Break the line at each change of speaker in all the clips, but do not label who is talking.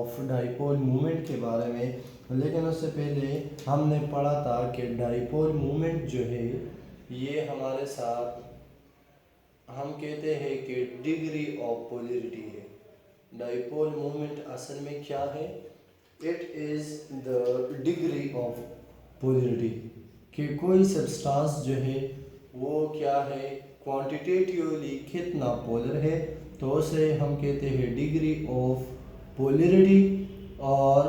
Of dipole moment के बारे में, लेकिन उससे पहले हमने पढ़ा था कि डाइपोल मोमेंट जो है ये हमारे साथ हम कहते हैं कि डिग्री ऑफ पोलरिटी है। डाइपोल मोमेंट असल में क्या है? It is the degree of polarity, कि कोई सब्सटेंस जो है वो क्या है, क्वांटिटेटिवली कितना पोलर है, तो उसे हम कहते हैं डिग्री ऑफ पोलरिटी। और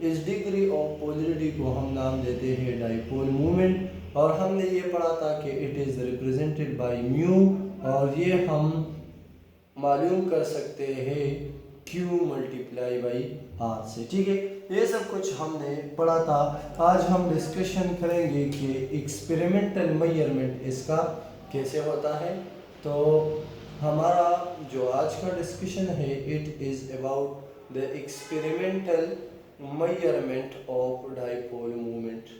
इस डिग्री ऑफ पोलरिटी को हम नाम देते हैं डाइपोल मोमेंट। और हमने ये पढ़ा था कि it is represented by mu, और ये हम मालूम कर सकते हैं Q मल्टीप्लाई बाई आर से। ठीक है, ये सब कुछ हमने पढ़ा था। आज हम डिस्कशन करेंगे कि एक्सपेरिमेंटल मेजरमेंट इसका कैसे होता है। तो हमारा जो आज का डिस्कशन है, it is about the experimental measurement of dipole moment.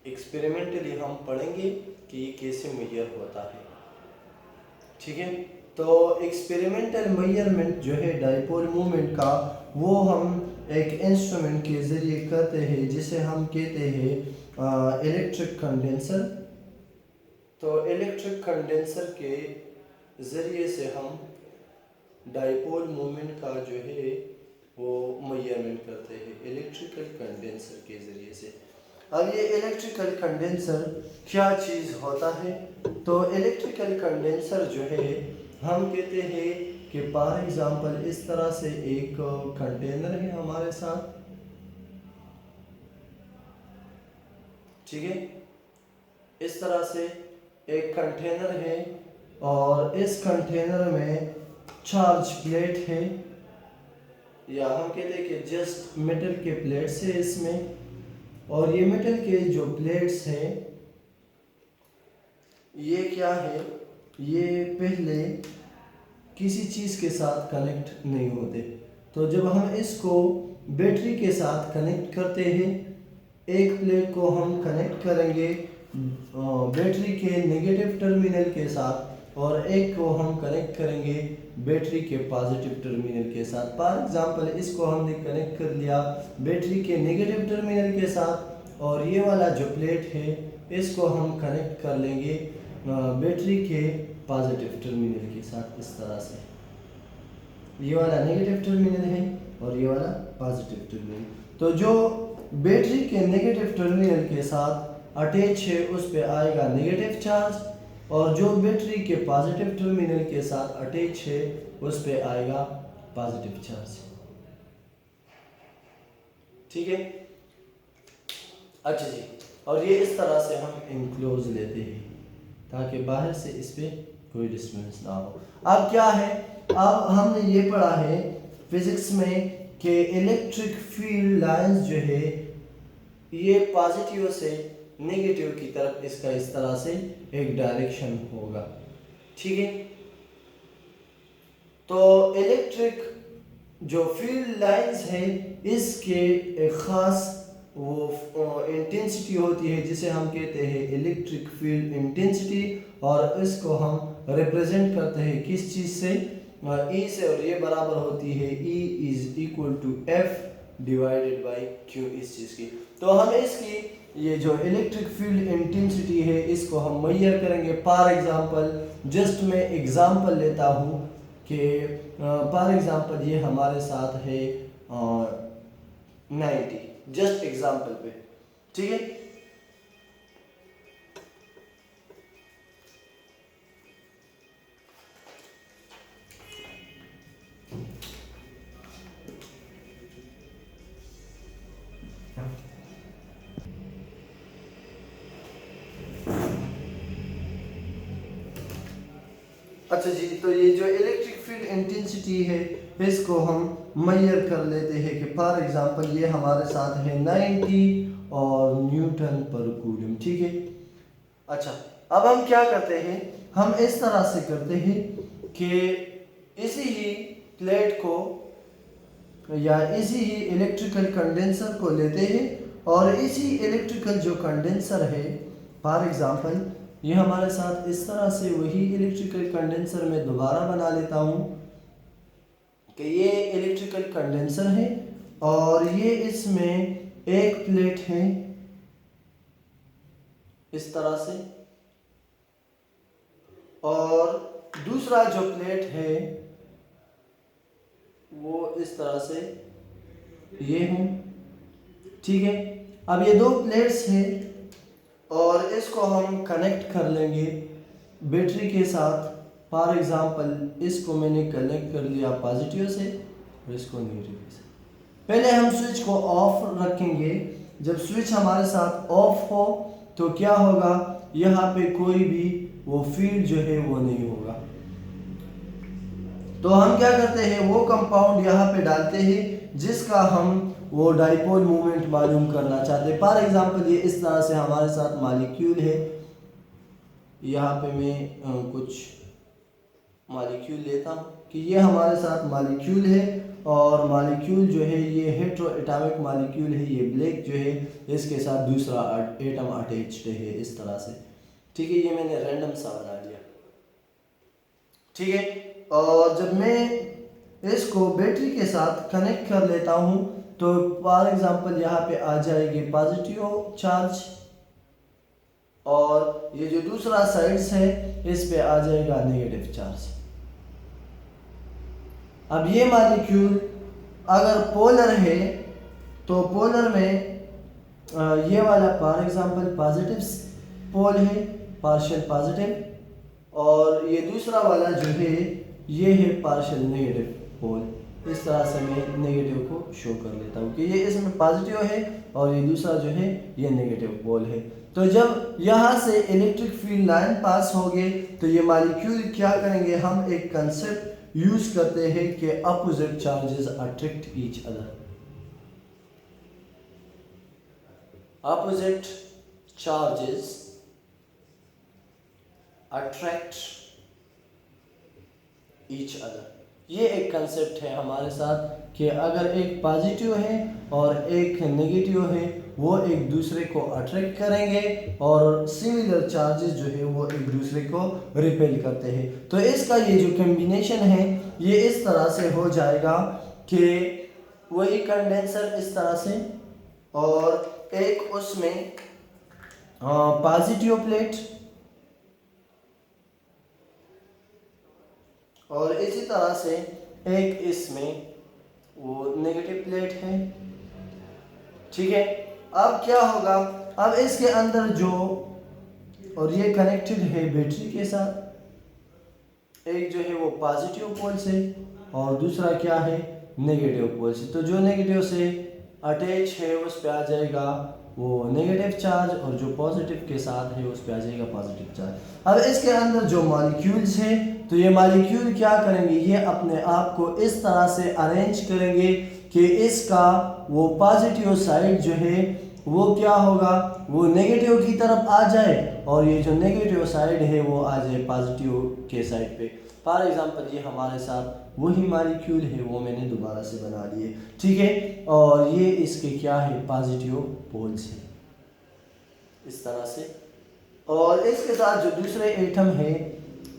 Experimentally हम पढ़ेंगे कि ये कैसे मेजर होता है। ठीक है, तो एक्सपेरिमेंटल मेजरमेंट जो है डाइपोल मोमेंट का, वो हम एक इंस्ट्रूमेंट के ज़रिए करते हैं जिसे हम कहते हैं इलेक्ट्रिक कंडेंसर। तो इलेक्ट्रिक कंडेंसर के ज़रिए से हम डाइपोल मोमेंट का जो है वो मेजरमेंट करते हैं इलेक्ट्रिकल कंडेंसर के ज़रिए से। अब ये इलेक्ट्रिकल कंडेंसर क्या चीज़ होता है? तो इलेक्ट्रिकल कंडेंसर जो है हम कहते हैं कि फॉर एग्जांपल इस तरह से एक कंटेनर है हमारे साथ। ठीक है, इस तरह से एक कंटेनर है और इस कंटेनर में चार्ज प्लेट है, या हम कहते हैं कि जस्ट मेटल के प्लेट्स है इसमें। और ये मेटल के जो प्लेट्स हैं ये क्या है, ये पहले किसी चीज़ के साथ कनेक्ट नहीं होते। तो जब हम इसको बैटरी के साथ कनेक्ट करते हैं, एक प्लेट को हम कनेक्ट करेंगे बैटरी के नेगेटिव टर्मिनल के साथ, और एक को हम कनेक्ट करेंगे बैटरी के पॉजिटिव टर्मिनल के साथ। फॉर एग्जांपल इसको हमने कनेक्ट कर लिया बैटरी के नेगेटिव टर्मिनल के साथ, और ये वाला जो प्लेट है इसको हम कनेक्ट कर लेंगे बैटरी के पॉजिटिव टर्मिनल के साथ। इस तरह से ये वाला नेगेटिव टर्मिनल है और ये वाला पॉजिटिव टर्मिनल। तो जो बैटरी के नेगेटिव टर्मिनल के साथ अटैच है उस पे आएगा नेगेटिव चार्ज, और जो बैटरी के पॉजिटिव टर्मिनल के साथ अटैच है उस पे आएगा पॉजिटिव चार्ज। ठीक है, अच्छा जी। और ये इस तरह से हम इनक्लोज लेते हैं ताकि बाहर से इस पे कोई डिस्टर्बेंस ना हो। अब क्या है, अब हमने ये पढ़ा है फिजिक्स में कि इलेक्ट्रिक फील्ड लाइंस जो है ये पॉजिटिव से नेगेटिव की तरफ इसका इस तरह से एक डायरेक्शन होगा। ठीक है, तो इलेक्ट्रिक जो फील्ड लाइंस है इसके एक ख़ास वो इंटेंसिटी होती है जिसे हम कहते हैं इलेक्ट्रिक फील्ड इंटेंसिटी, और इसको हम रिप्रेजेंट करते हैं किस चीज़ से, E से, और ये बराबर होती है E is equal to F divided by Q इस चीज़ की। तो हम इसकी ये जो इलेक्ट्रिक फील्ड इंटेंसिटी है इसको हम मेजर करेंगे। फॉर एग्जांपल जस्ट मैं एग्जांपल लेता हूँ कि फॉर एग्जांपल ये हमारे साथ है 90, जस्ट एग्जांपल पे। ठीक है, अच्छा जी। तो ये जो इलेक्ट्रिक फील्ड इंटेंसिटी है इसको हम मेजर कर लेते हैं कि फॉर एग्जांपल ये हमारे साथ है 90 और न्यूटन पर कूलम। ठीक है, अच्छा अब हम क्या करते हैं, हम इस तरह से करते हैं कि इसी ही प्लेट को या इसी ही इलेक्ट्रिकल कंडेंसर को लेते हैं, और इसी इलेक्ट्रिकल जो कंडेंसर है फॉर एग्जांपल ये हमारे साथ इस तरह से वही इलेक्ट्रिकल कंडेंसर में दोबारा बना लेता हूँ। कि ये इलेक्ट्रिकल कंडेंसर है और ये इसमें एक प्लेट है इस तरह से, और दूसरा जो प्लेट है वो इस तरह से ये है। ठीक है, अब ये दो प्लेट्स हैं और इसको हम कनेक्ट कर लेंगे बैटरी के साथ। फॉर एग्जांपल इसको मैंने कनेक्ट कर लिया पॉजिटिव से और इसको नेगेटिव से। पहले हम स्विच को ऑफ रखेंगे। जब स्विच हमारे साथ ऑफ हो तो क्या होगा, यहाँ पे कोई भी वो फील्ड जो है वो नहीं होगा। तो हम क्या करते हैं, वो कंपाउंड यहाँ पे डालते हैं जिसका हम वो डाइपोल मूवमेंट मालूम करना चाहते हैं। फॉर एग्जांपल ये इस तरह से हमारे साथ मॉलिक्यूल है। यहाँ पे मैं कुछ मॉलिक्यूल लेता हूँ कि ये हमारे साथ मॉलिक्यूल है और मॉलिक्यूल जो है ये हेटेरो एटॉमिक मॉलिक्यूल है। ये ब्लैक जो है इसके साथ दूसरा एटम अटैच्ड है इस तरह से। ठीक है, ये मैंने रैंडम सा बना लिया। ठीक है, और जब मैं इसको बैटरी के साथ कनेक्ट कर लेता हूँ तो फॉर एग्जांपल यहाँ पे आ जाएगी पॉजिटिव चार्ज और ये जो दूसरा साइड्स है इस पे आ जाएगा नेगेटिव चार्ज। अब ये मॉलिक्यूल अगर पोलर है तो पोलर में ये वाला फॉर एग्जांपल पॉजिटिव पोल है, पार्शियल पॉजिटिव, और ये दूसरा वाला जो है ये है पार्शियल नेगेटिव पोल। इस तरह से मैं नेगेटिव को शो कर लेता हूँ कि ये इसमें पॉजिटिव है और ये दूसरा जो है ये नेगेटिव पोल है। तो जब यहाँ से इलेक्ट्रिक फील्ड लाइन पास होगी तो ये मॉलिक्यूल क्या करेंगे, हम एक कंसेप्ट यूज करते हैं कि opposite charges attract each other. Opposite charges attract each other. ये एक कंसेप्ट है हमारे साथ कि अगर एक पॉजिटिव है और एक नेगेटिव है वो एक दूसरे को अट्रैक्ट करेंगे और सिमिलर चार्जेस जो है वो एक दूसरे को रिपेल करते हैं। तो इसका ये जो कॉम्बिनेशन है ये इस तरह से हो जाएगा कि वही कंडेंसर इस तरह से और एक उसमें पॉजिटिव प्लेट और इसी तरह से एक इसमें वो नेगेटिव प्लेट है। ठीक है, अब क्या होगा, अब इसके अंदर जो, और ये कनेक्टेड है बैटरी के साथ, एक जो है वो पॉजिटिव पोल से और दूसरा क्या है नेगेटिव पोल से। तो जो नेगेटिव से अटैच है उस पे आ जाएगा वो नेगेटिव चार्ज और जो पॉजिटिव के साथ है उस पे आ जाएगा पॉजिटिव चार्ज। अब इसके अंदर जो मॉलिक्यूल्स हैं तो ये मॉलिक्यूल क्या करेंगे, ये अपने आप को इस तरह से अरेंज करेंगे कि इसका वो पॉजिटिव साइड जो है वो क्या होगा, वो नेगेटिव की तरफ आ जाए और ये जो नेगेटिव साइड है वो आ जाए पॉजिटिव के साइड पे। फॉर एग्जांपल ये हमारे साथ वही मॉलिक्यूल है वो मैंने दोबारा से बना लिए। ठीक है, और ये इसके क्या है पॉजिटिव पोल्स है इस तरह से, और इसके साथ जो दूसरे एटम है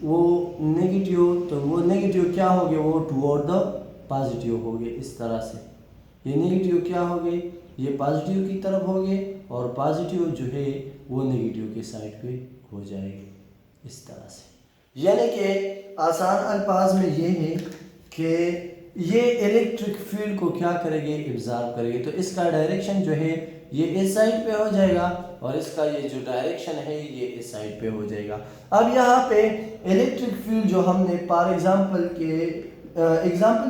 वो नेगेटिव, तो वो नेगेटिव क्या हो गए, वो टुवर्ड द पॉजिटिव हो गए इस तरह से। ये नेगेटिव क्या हो गए, ये पॉजिटिव की तरफ हो गए और पॉजिटिव जो है वो नेगेटिव के साइड पे हो जाएगी इस तरह से। यानी कि आसान अल्फाज में ये है कि ये इलेक्ट्रिक फील्ड को क्या करेंगे, एब्जॉर्ब करेंगे। तो इसका डायरेक्शन जो है ये इस साइड पे हो जाएगा और इसका ये जो डायरेक्शन है ये इस साइड पे हो जाएगा। अब यहाँ पे इलेक्ट्रिक फील्ड जो हमने फॉर एग्जांपल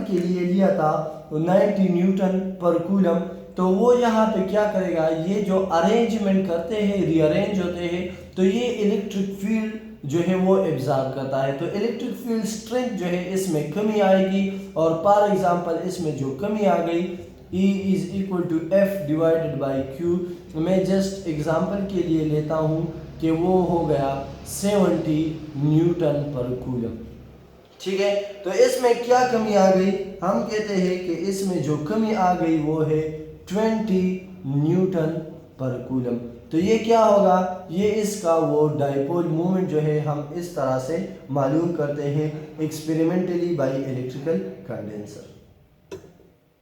के लिए लिया था 90 न्यूटन पर कूलम, तो वो यहाँ पे क्या करेगा, ये जो अरेंजमेंट करते हैं, रीअरेंज होते हैं, तो ये इलेक्ट्रिक फील्ड जो है वो एब्जॉर्ब करता है। तो इलेक्ट्रिक फील्ड स्ट्रेंथ जो है इसमें कमी आएगी और फॉर एग्जांपल इसमें जो कमी आ गई E is equal to F divided by Q। मैं जस्ट एग्जांपल के लिए लेता हूँ कि वो हो गया 70 न्यूटन पर कूलम। ठीक है, तो इसमें क्या कमी आ गई, हम कहते हैं कि इसमें जो कमी आ गई वो है 20 न्यूटन पर कूलम। तो ये क्या होगा, ये इसका वो डाइपोल मोमेंट जो है हम इस तरह से मालूम करते हैं एक्सपेरिमेंटली बाय इलेक्ट्रिकल कंडेंसर।